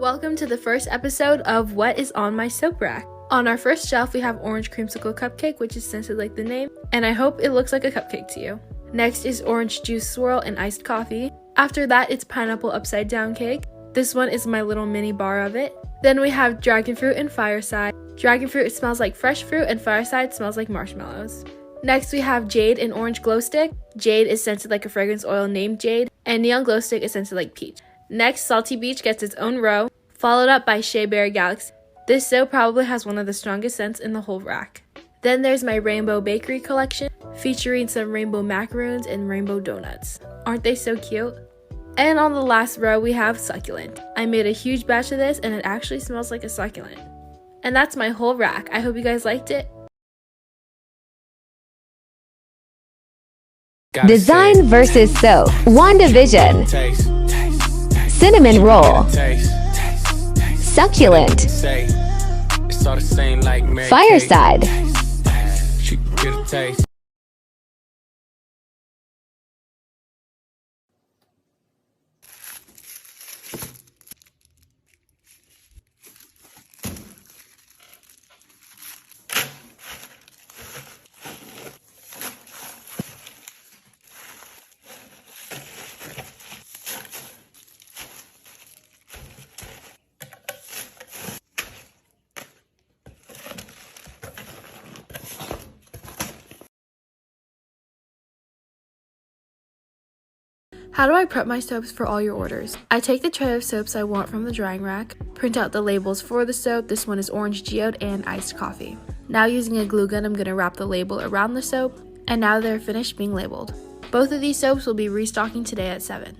Welcome to the first episode of What is on my soap rack. On our first shelf, we have orange creamsicle cupcake, which is scented like the name, and I hope it looks like a cupcake to you. Next is orange juice swirl and iced coffee. After that, it's pineapple upside down cake. This one is my little mini bar of it. Then we have dragon fruit and fireside. Dragon fruit smells like fresh fruit and fireside smells like marshmallows. Next we have jade and orange glow stick. Jade is scented like a fragrance oil named Jade, and neon glow stick is scented like peach. Next, Salty Beach gets its own row, followed up by Shea Berry Galaxy. This soap probably has one of the strongest scents in the whole rack. Then there's my Rainbow Bakery collection, featuring some rainbow macaroons and rainbow donuts. Aren't they so cute? And on the last row, we have Succulent. I made a huge batch of this, and it actually smells like a succulent. And that's my whole rack. I hope you guys liked it. Design versus soap. WandaVision. Cinnamon roll. Succulent. Fireside. How do I prep my soaps for all your orders? I take the tray of soaps I want from the drying rack, print out the labels for the soap. This one is orange geode and iced coffee. Now using a glue gun, I'm going to wrap the label around the soap, and now they're finished being labeled. Both of these soaps will be restocking today at 7.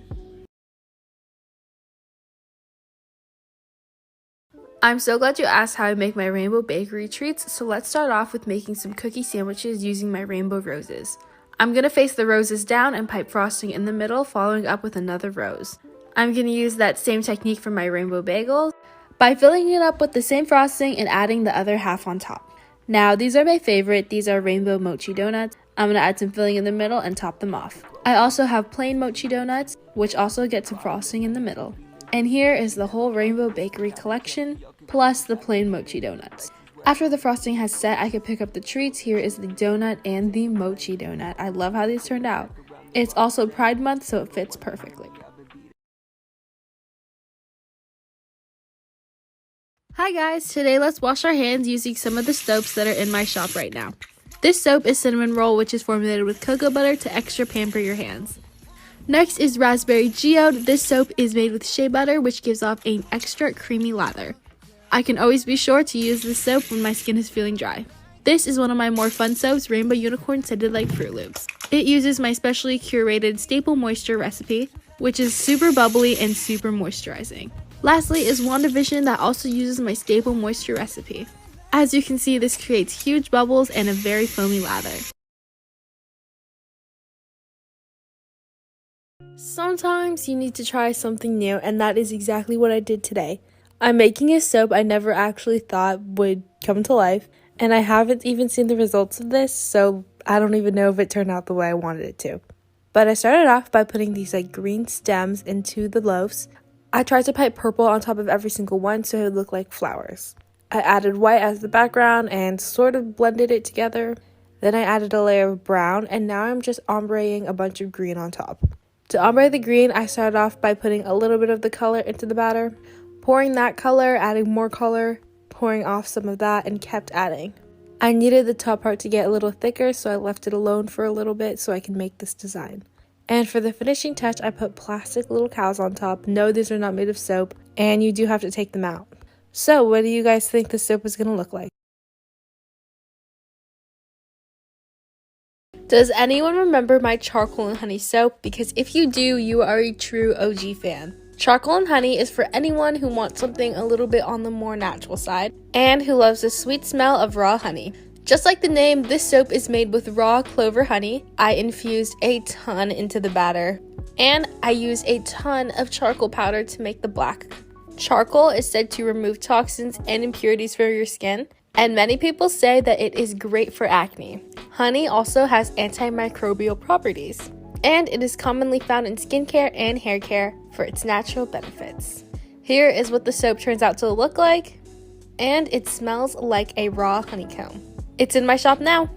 I'm so glad you asked how I make my Rainbow Bakery treats, so let's start off with making some cookie sandwiches using my rainbow roses. I'm going to face the roses down and pipe frosting in the middle, following up with another rose. I'm going to use that same technique for my rainbow bagels by filling it up with the same frosting and adding the other half on top. Now, these are my favorite. These are rainbow mochi donuts. I'm going to add some filling in the middle and top them off. I also have plain mochi donuts, which also get some frosting in the middle. And here is the whole Rainbow Bakery collection, plus the plain mochi donuts. After the frosting has set, I could pick up the treats. Here is the donut and the mochi donut. I love how these turned out. It's also Pride Month, so it fits perfectly. Hi guys, today let's wash our hands using some of the soaps that are in my shop right now. This soap is Cinnamon Roll, which is formulated with cocoa butter to extra pamper your hands. Next is Raspberry Geode. This soap is made with shea butter, which gives off an extra creamy lather. I can always be sure to use this soap when my skin is feeling dry. This is one of my more fun soaps, Rainbow Unicorn scented like Fruit Loops. It uses my specially curated Staple Moisture recipe, which is super bubbly and super moisturizing. Lastly is WandaVision, that also uses my Staple Moisture recipe. As you can see, this creates huge bubbles and a very foamy lather. Sometimes you need to try something new, and that is exactly what I did today. I'm making a soap I never actually thought would come to life, and I haven't even seen the results of this, so I don't even know if it turned out the way I wanted it to. But I started off by putting these green stems into the loaves. I tried to pipe purple on top of every single one so it would look like flowers. I added white as the background and sort of blended it together. Then I added a layer of brown, and now I'm just ombreing a bunch of green on top. To ombre the green, I started off by putting a little bit of the color into the batter, pouring that color, adding more color, pouring off some of that, and kept adding. I needed the top part to get a little thicker, so I left it alone for a little bit so I can make this design. And for the finishing touch, I put plastic little cows on top. No, these are not made of soap, and you do have to take them out. So, what do you guys think the soap is going to look like? Does anyone remember my charcoal and honey soap? Because if you do, you are a true OG fan. Charcoal and honey is for anyone who wants something a little bit on the more natural side and who loves the sweet smell of raw honey. Just like the name, this soap is made with raw clover honey. I infused a ton into the batter, and I used a ton of charcoal powder to make the black. Charcoal is said to remove toxins and impurities from your skin, and many people say that it is great for acne. Honey also has antimicrobial properties, and it is commonly found in skincare and hair care for its natural benefits. Here is what the soap turns out to look like, and it smells like a raw honeycomb. It's in my shop now.